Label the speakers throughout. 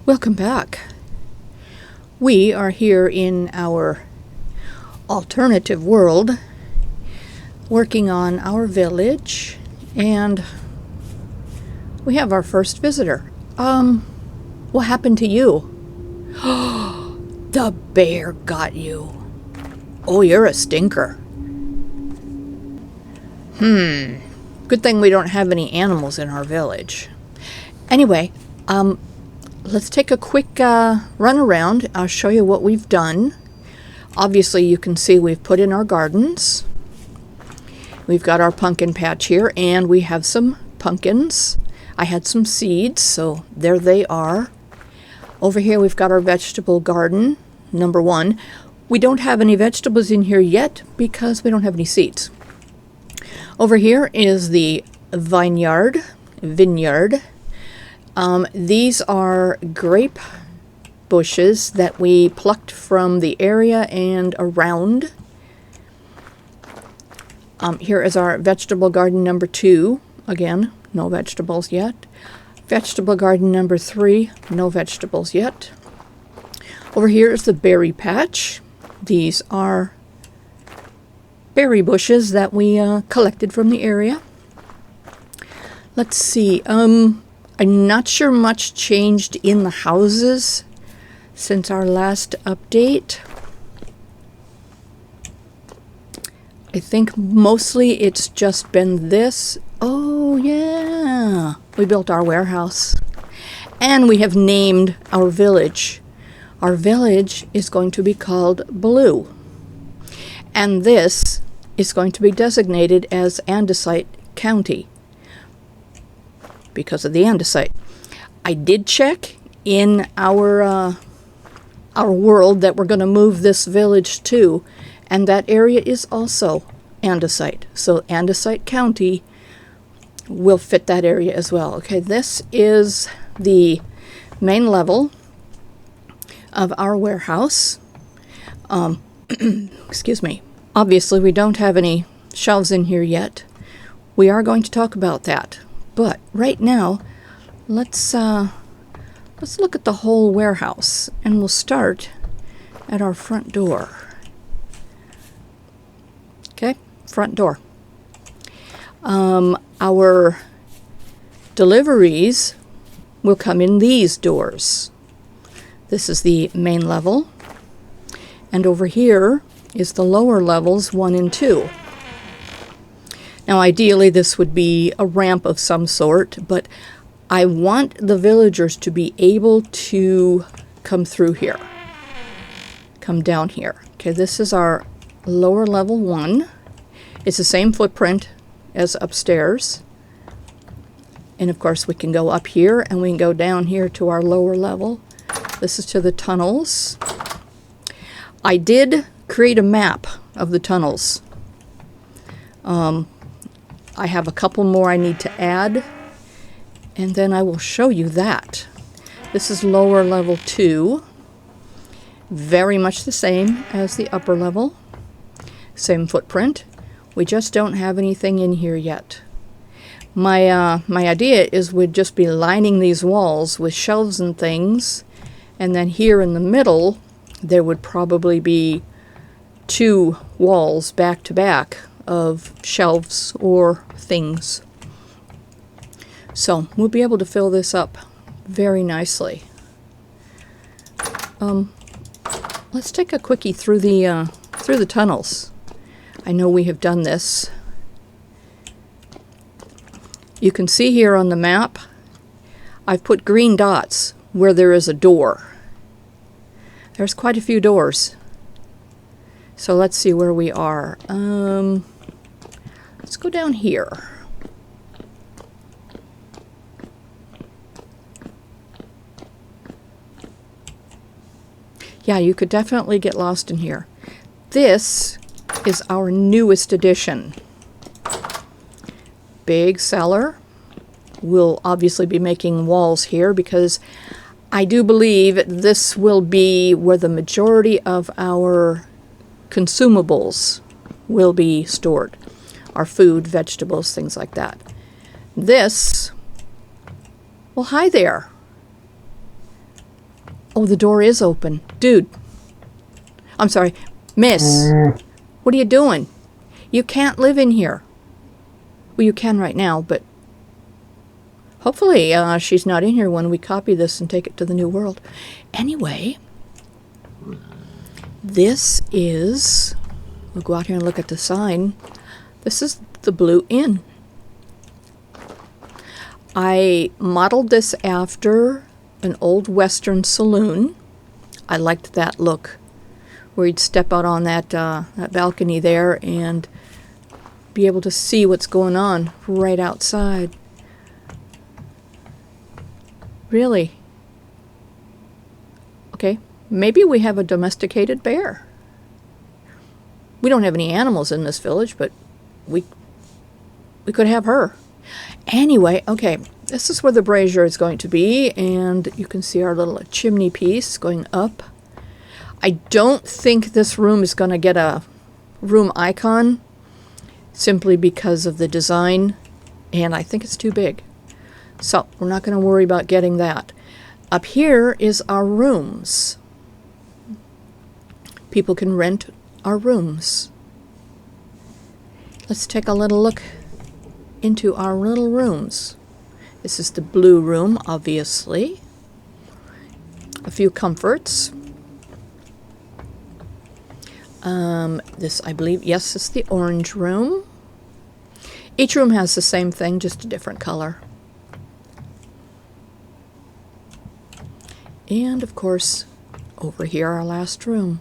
Speaker 1: Welcome back. We are here in our alternative world working on our village, and we have our first visitor. What happened to you? The bear got you. Oh, you're a stinker. Good thing we don't have any animals in our village. Anyway, let's take a quick run around. I'll show you what we've done. Obviously, you can see we've put in our gardens. We've got our pumpkin patch here, and we have some pumpkins. I had some seeds, so there they are. Over here, we've got our vegetable garden, number 1. We don't have any vegetables in here yet because we don't have any seeds. Over here is the vineyard. These are grape bushes that we plucked from the area and around. Here is our vegetable garden number 2. Again, no vegetables yet. Vegetable garden number 3, no vegetables yet. Over here is the berry patch. These are berry bushes that we collected from the area. Let's see. I'm not sure much changed in the houses since our last update. I think mostly it's just been this. Oh yeah, we built our warehouse. And we have named our village. Our village is going to be called Blue. And this is going to be designated as Andesite County because of the andesite. I did check in our world that we're going to move this village to, and that area is also andesite. So Andesite County will fit that area as well. Okay, this is the main level of our warehouse. Excuse me. Obviously, we don't have any shelves in here yet. We are going to talk about that. But right now, let's look at the whole warehouse, and we'll start at our front door. Okay, front door. Our deliveries will come in these doors. This is the main level, and over here is the lower levels 1 and 2. Now ideally this would be a ramp of some sort, but I want the villagers to be able to come through here, come down here. Okay, this is our lower level 1. It's the same footprint as upstairs. And of course we can go up here and we can go down here to our lower level. This is to the tunnels. I did create a map of the tunnels. I have a couple more I need to add, and then I will show you that. This is lower level 2. Very much the same as the upper level. Same footprint. We just don't have anything in here yet. My idea is we'd just be lining these walls with shelves and things, and then here in the middle there would probably be 2 walls back to back of shelves or things. So we'll be able to fill this up very nicely. Let's take a quickie through the tunnels. I know we have done this. You can see here on the map I've put green dots where there is a door. There's quite a few doors. So let's see where we are. Let's go down here. Yeah, you could definitely get lost in here. This is our newest addition. Big cellar. We'll obviously be making walls here because I do believe this will be where the majority of our consumables will be stored. Our food, vegetables, things like that. This, well, hi there. Oh, the door is open. Dude. I'm sorry. Miss. What are you doing? You can't live in here. Well, you can right now, but hopefully she's not in here when we copy this and take it to the new world. Anyway, this is... We'll go out here and look at the sign. This is the Blue Inn. I modeled this after an old Western saloon. I liked that look, where you'd step out on that balcony there and be able to see what's going on right outside. Really? Okay, maybe we have a domesticated bear. We don't have any animals in this village, but we could have her. Anyway, okay, this is where the brazier is going to be, and you can see our little chimney piece going up. I don't think this room is going to get a room icon simply because of the design, and I think it's too big. So we're not going to worry about getting that. Up here is our rooms. People can rent our rooms. Let's take a little look into our little rooms. This is the blue room, obviously. A few comforts. This, I believe, yes, it's the orange room. Each room has the same thing, just a different color. And, of course, over here, our last room.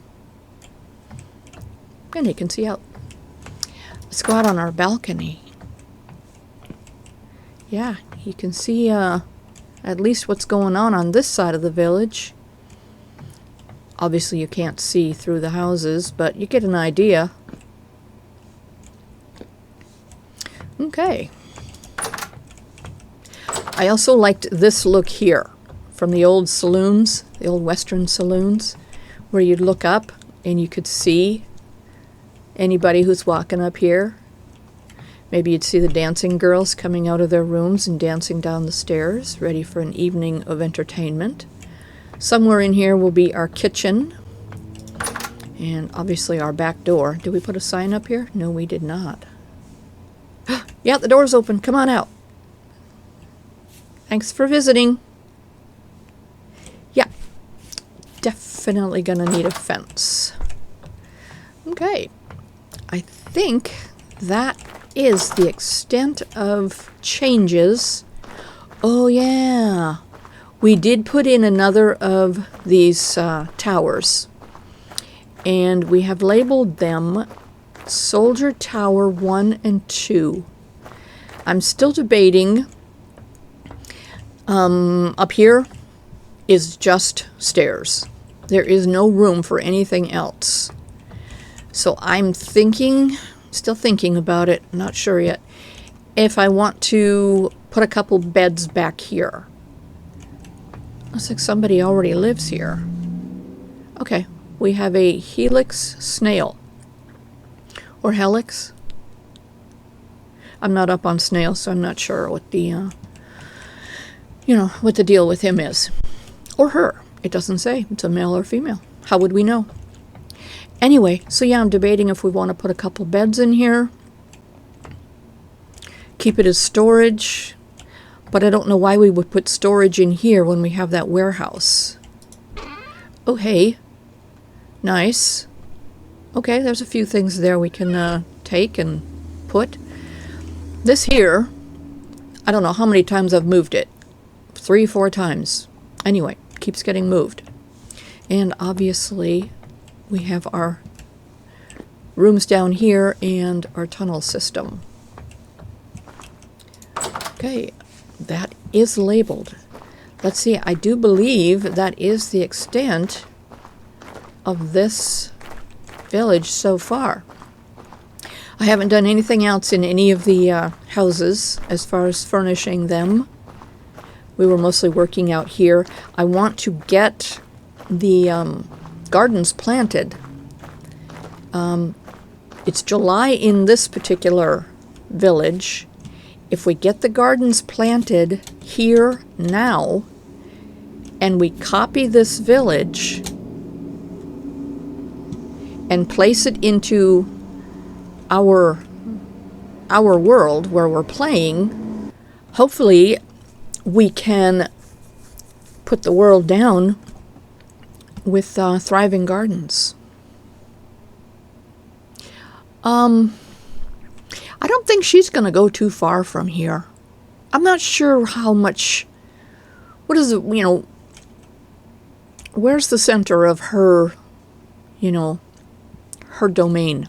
Speaker 1: And you can see out. Let's go out on our balcony. Yeah, you can see at least what's going on this side of the village. Obviously, you can't see through the houses, but you get an idea. Okay. I also liked this look here from the old saloons, the old Western saloons, where you'd look up and you could see anybody who's walking up here. Maybe you'd see the dancing girls coming out of their rooms and dancing down the stairs, ready for an evening of entertainment. Somewhere in here will be our kitchen, and obviously our back door. Did we put a sign up here? No, we did not. Yeah, the door's open. Come on out. Thanks for visiting. Yeah, definitely gonna need a fence. Okay, I think that is the extent of changes. Oh yeah, we did put in another of these towers, and we have labeled them Soldier Tower 1 and 2. I'm still debating. Up here is just stairs. There is no room for anything else. So I'm thinking, still thinking about it, not sure yet, if I want to put a couple beds back here. Looks like somebody already lives here. Okay, we have a helix snail. Or helix. I'm not up on snails, so I'm not sure what the, what the deal with him is. Or her. It doesn't say. It's a male or female. How would we know? Anyway, so yeah, I'm debating if we want to put a couple beds in here. Keep it as storage. But I don't know why we would put storage in here when we have that warehouse. Oh, hey. Nice. Okay, there's a few things there we can take and put. This here, I don't know how many times I've moved it. 3, 4 times. Anyway, keeps getting moved. And obviously, we have our rooms down here and our tunnel system. Okay, that is labeled. Let's see, I do believe that is the extent of this village so far. I haven't done anything else in any of the houses as far as furnishing them. We were mostly working out here. I want to get the gardens planted. It's July in this particular village. If we get the gardens planted here now, and we copy this village and place it into our world where we're playing, hopefully we can put the world down with thriving gardens. I don't think she's going to go too far from here. I'm not sure how much, what is it, where's the center of her, her domain?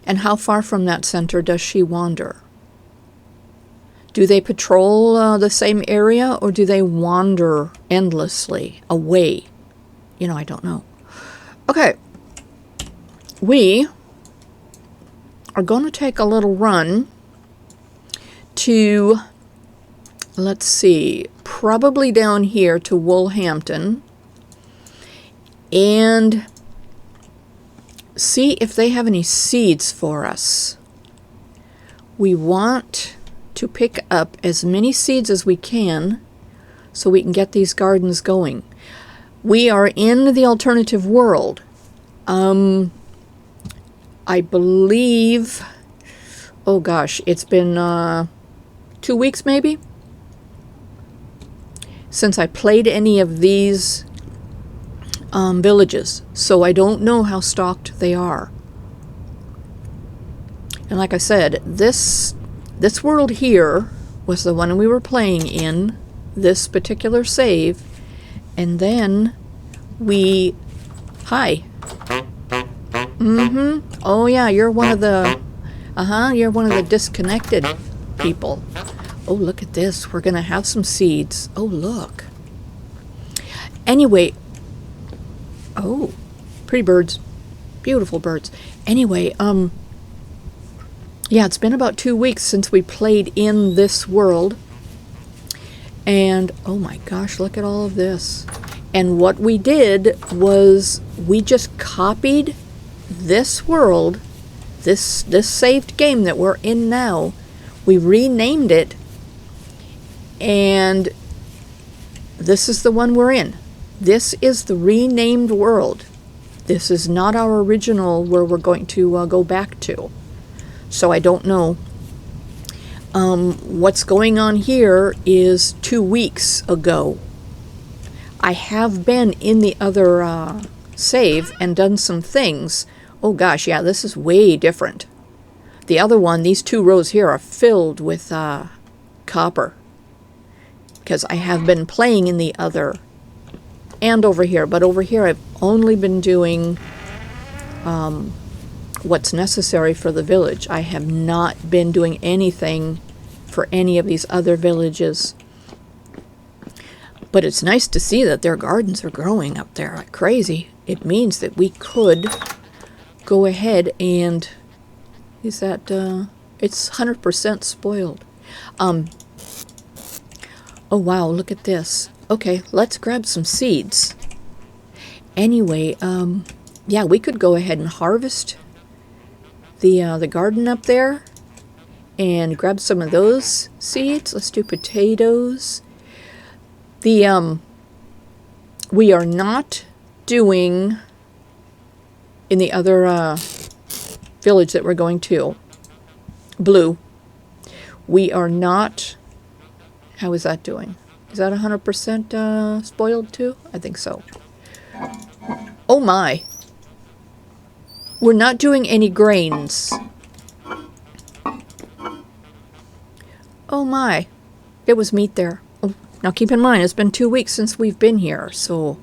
Speaker 1: And how far from that center does she wander? Do they patrol the same area, or do they wander endlessly away? I don't know. Okay. We are going to take a little run to, let's see, probably down here to Woolhampton, and see if they have any seeds for us. We want to pick up as many seeds as we can so we can get these gardens going. We are in the alternative world. I believe, oh gosh, it's been 2 weeks maybe since I played any of these villages, so I don't know how stocked they are. And like I said, this world here was the one we were playing in, this particular save, and then we... Hi. Oh yeah, you're one of the... you're one of the disconnected people. Oh, look at this. We're gonna have some seeds. Oh, look. Anyway... Oh, pretty birds. Beautiful birds. Anyway, yeah, it's been about 2 weeks since we played in this world. And, oh my gosh, look at all of this. And what we did was we just copied this world, this saved game that we're in now. We renamed it, and this is the one we're in. This is the renamed world. This is not our original where we're going to go back to. So I don't know. What's going on here is 2 weeks ago. I have been in the other save and done some things. Oh gosh, yeah, this is way different. The other one, these 2 rows here are filled with copper. Because I have been playing in the other and over here. But over here I've only been doing what's necessary for the village. I have not been doing anything for any of these other villages. But it's nice to see that their gardens are growing up there like crazy. It means that we could go ahead and... Is that... it's 100% spoiled. Oh wow, look at this. Okay, let's grab some seeds. Anyway, yeah, we could go ahead and harvest the garden up there and grab some of those seeds. Let's do potatoes. We are not doing in the other village that we're going to, blue. We are not, how is that doing? Is that 100% spoiled too? I think so. Oh my. We're not doing any grains. Oh my. There was meat there. Oh, now keep in mind, it's been 2 weeks since we've been here, so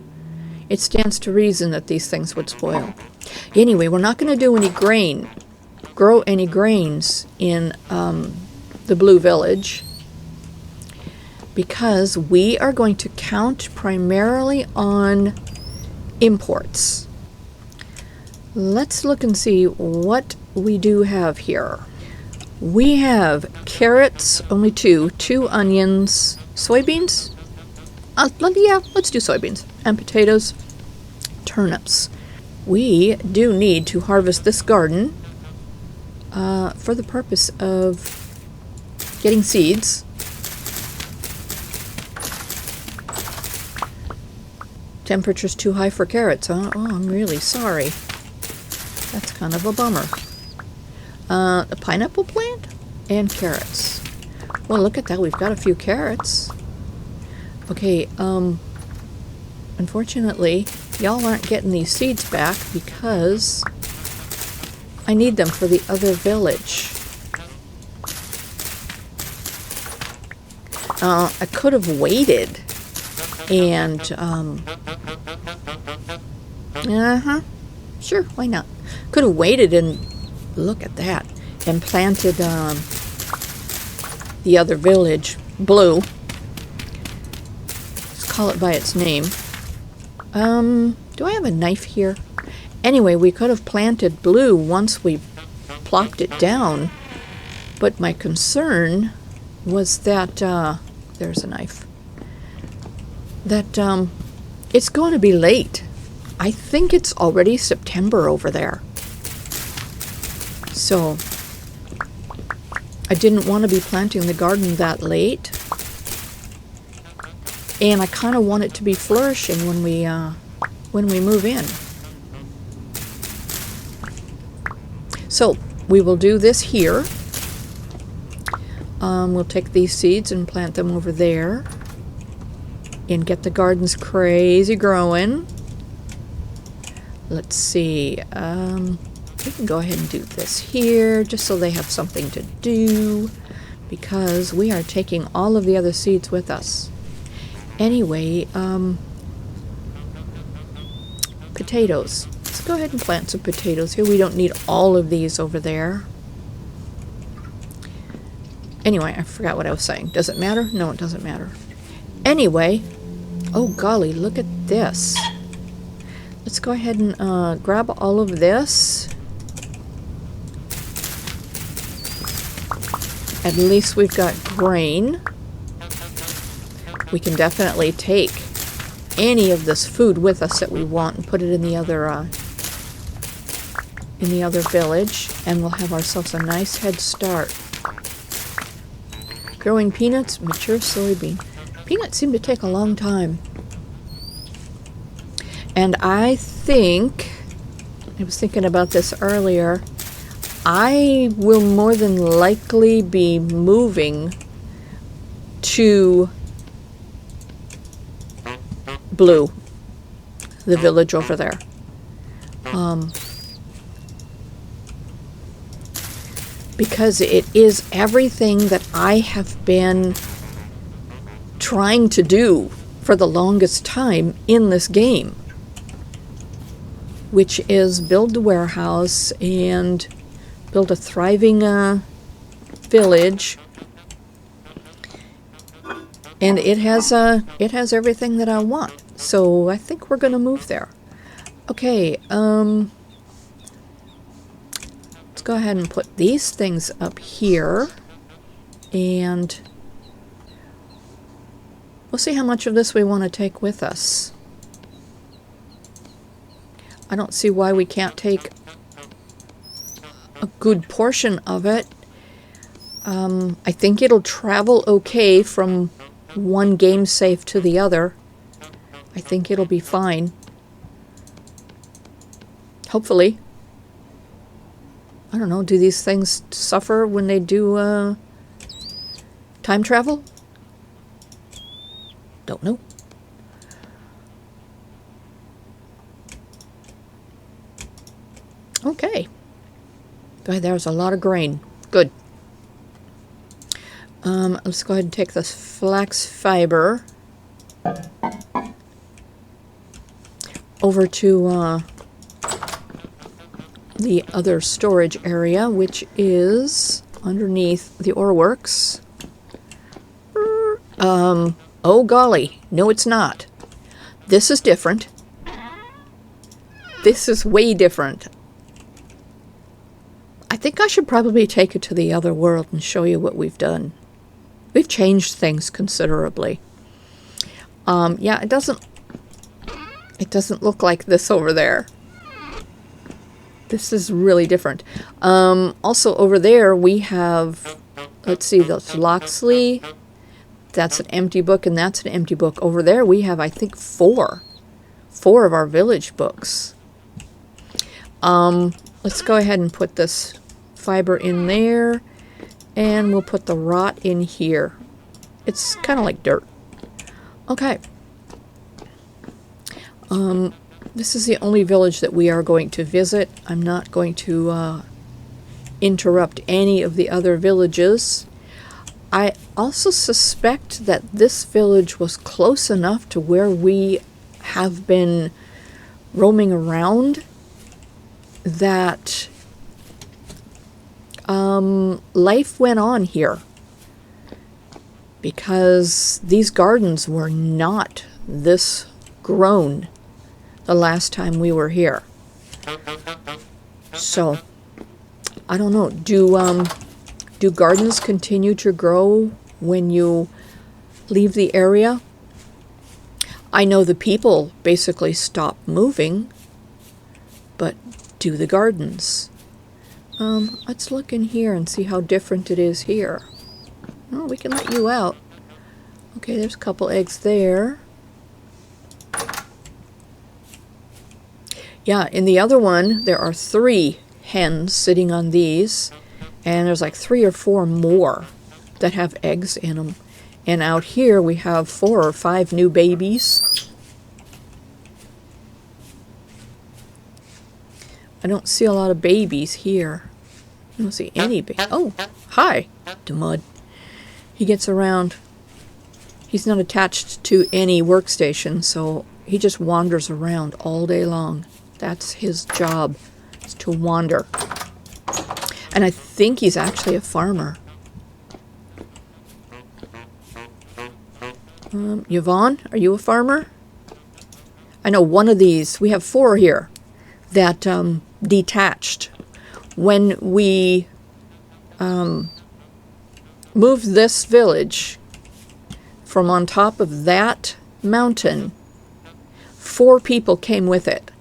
Speaker 1: it stands to reason that these things would spoil. Anyway, we're not going to do any grow any grains in the blue village, because we are going to count primarily on imports. Let's look and see what we do have here. We have carrots, only two onions, soybeans? Yeah, let's do soybeans. And potatoes, turnips. We do need to harvest this garden for the purpose of getting seeds. Temperature's too high for carrots, huh? Oh, I'm really sorry. That's kind of a bummer. A pineapple plant and carrots. Well, look at that. We've got a few carrots. Okay, unfortunately, y'all aren't getting these seeds back because I need them for the other village. I could have waited and, sure, why not? Could have waited and, look at that, and planted the other village, blue. Let's call it by its name. Do I have a knife here? Anyway, we could have planted blue once we plopped it down, but my concern was that, there's a knife, that it's going to be late. I think it's already September over there. So I didn't want to be planting the garden that late. And I kind of want it to be flourishing when we move in. So we will do this here. We'll take these seeds and plant them over there and get the gardens crazy growing. Let's see. We can go ahead and do this here just so they have something to do because we are taking all of the other seeds with us. Anyway, potatoes. Let's go ahead and plant some potatoes here. We don't need all of these over there. Anyway, I forgot what I was saying. Does it matter? No, it doesn't matter. Anyway, oh golly, look at this. Let's go ahead and grab all of this. At least we've got grain. We can definitely take any of this food with us that we want and put it in the other village, and we'll have ourselves a nice head start. Growing peanuts, mature soybean. Peanuts seem to take a long time. And I think, I was thinking about this earlier, I will more than likely be moving to Blue, the village over there. Because it is everything that I have been trying to do for the longest time in this game, which is build the warehouse and build a thriving village, and it has everything that I want. So I think we're gonna move there. Okay, let's go ahead and put these things up here, and we'll see how much of this we want to take with us. I don't see why we can't take a good portion of it. I think it'll travel okay from one game safe to the other. I think it'll be fine. Hopefully. I don't know, do these things suffer when they do time travel? Don't know. Okay. Boy, there's a lot of grain. Good. Let's go ahead and take this flax fiber over to the other storage area, which is underneath the ore works. Oh golly, no it's not. This is different. This is way different. I think I should probably take it to the other world and show you what we've done. We've changed things considerably. Yeah, it doesn't look like this over there. This is really different. Also over there we have, let's see, that's Loxley. That's an empty book, and that's an empty book. Over there we have, I think, 4. 4 of our village books. Let's go ahead and put this fiber in there, and we'll put the rot in here. It's kind of like dirt. Okay. This is the only village that we are going to visit. I'm not going to interrupt any of the other villages. I also suspect that this village was close enough to where we have been roaming around that life went on here, because these gardens were not this grown the last time we were here. So I don't know, do gardens continue to grow when you leave the area? I know the people basically stop moving, but do the gardens? Let's look in here and see how different it is here. Oh, we can let you out. Okay, there's a couple eggs there. Yeah, in the other one, there are 3 hens sitting on these, and there's like 3 or 4 more that have eggs in them. And out here, we have 4 or 5 new babies. I don't see a lot of babies here. I don't see any oh, hi, Mud. He gets around. He's not attached to any workstation, so he just wanders around all day long. That's his job, is to wander. And I think he's actually a farmer. Yvonne, are you a farmer? I know one of these, we have 4 here, that detached. When we moved this village from on top of that mountain, 4 people came with it.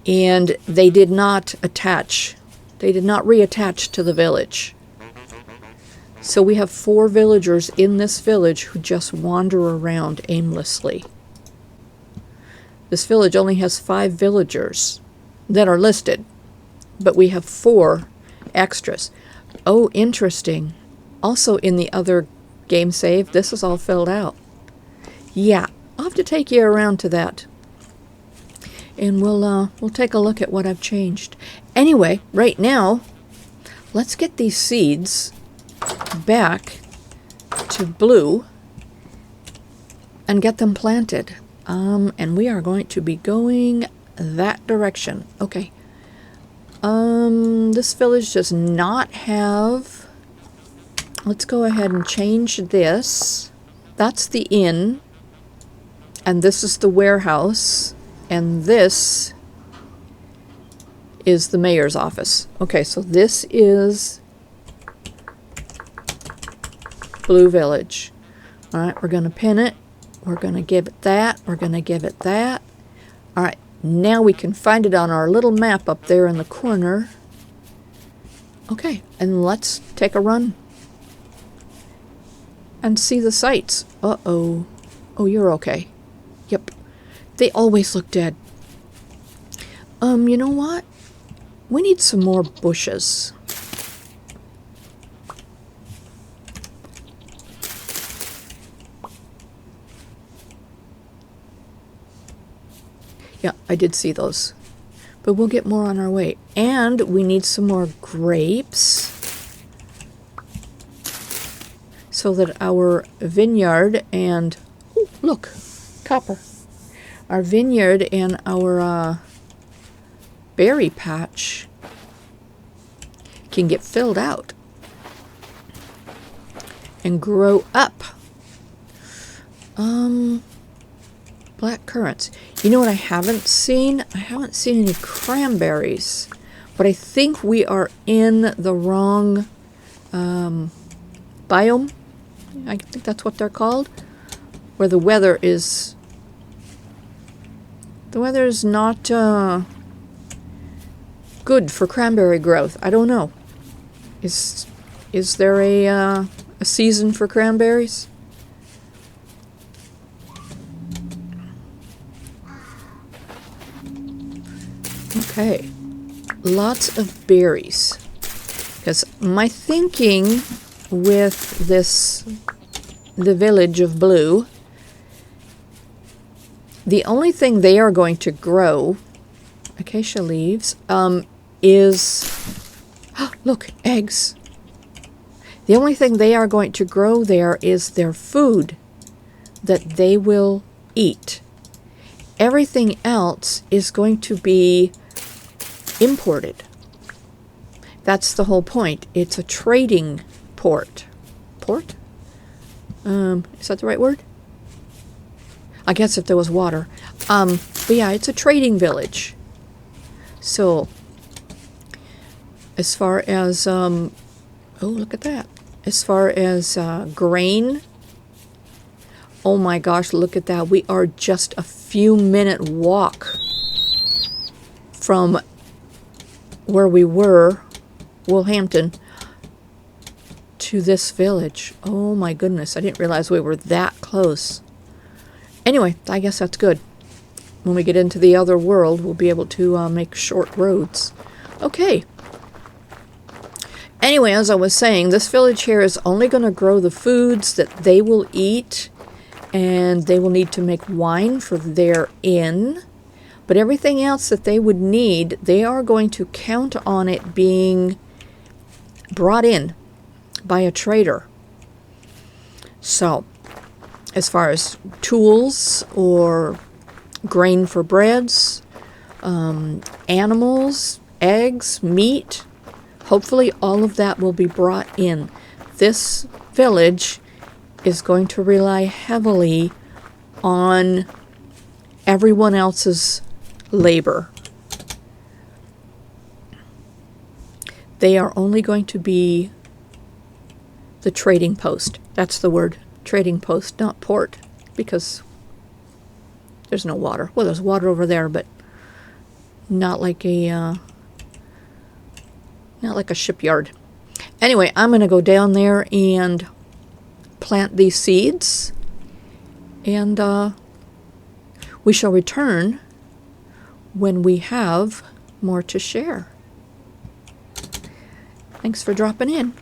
Speaker 1: And they did not attach. They did not reattach to the village. So we have 4 villagers in this village who just wander around aimlessly. This village only has 5 villagers that are listed, but we have 4 extras. Oh, interesting. Also in the other game save, this is all filled out. Yeah, I'll have to take you around to that. And we'll take a look at what I've changed. Anyway, right now, let's get these seeds back to blue and get them planted. And we are going to be going that direction. Okay. This village does not have... Let's go ahead and change this. That's the inn. And this is the warehouse. And this is the mayor's office. Okay, so this is Blue Village. All right, we're going to pin it. We're going to give it that. We're going to give it that. All right, now we can find it on our little map up there in the corner. Okay, and let's take a run and see the sights. Uh-oh. Oh, you're okay. Yep. They always look dead. You know what? We need some more bushes. Yeah, I did see those. But we'll get more on our way. And we need some more grapes, so that our vineyard and... Oh, look! Copper. Our vineyard and our berry patch can get filled out and grow up. Black currants. You know what I haven't seen? I haven't seen any cranberries. But I think we are in the wrong biome. I think that's what they're called. Where the weather is... The weather is not good for cranberry growth. I don't know. Is there a season for cranberries? Okay, lots of berries. Because my thinking with the village of blue, the only thing they are going to grow, acacia leaves, is, look, eggs. The only thing they are going to grow there is their food that they will eat. Everything else is going to be imported. That's the whole point. It's a trading port. Port? Is that the right word? I guess if there was water. But yeah, it's a trading village. So, as far as, oh, look at that. As far as grain, oh my gosh, look at that. We are just a few minute walk from where we were, Woolhampton, to this village. Oh my goodness, I didn't realize we were that close. Anyway, I guess that's good. When we get into the other world, we'll be able to make short roads. Okay. Anyway, as I was saying, this village here is only going to grow the foods that they will eat, and they will need to make wine for their inn. But everything else that they would need, they are going to count on it being brought in by a trader. So, as far as tools or grain for breads, animals, eggs, meat, hopefully all of that will be brought in. This village is going to rely heavily on everyone else's labor. They are only going to be the trading post. That's the word, trading post, not port, because there's no water. Well, there's water over there, but not like a shipyard. Anyway, I'm going to go down there and plant these seeds, and we shall return when we have more to share. Thanks for dropping in.